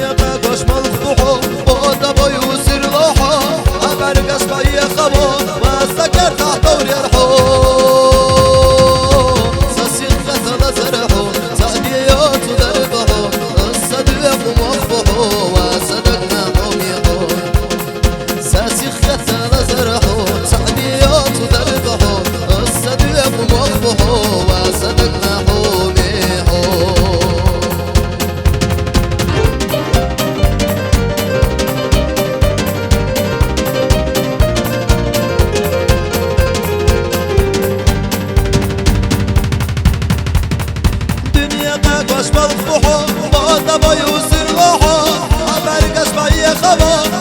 دنيا قاش ملخبوحو بودا بيو سرلوحو أبرقش بي خبو واسكر تحت وريرحو ساسين قتل زرحو سعديات دربحو الصديق مخبوحو وصدقنا حميحو ساسين قتل زرحو سعديات دربحو الصديق مخبوحو وصدقنا حميحو قاش ملخبوحو بودا بيو سرلوحو أبرقش بي خبو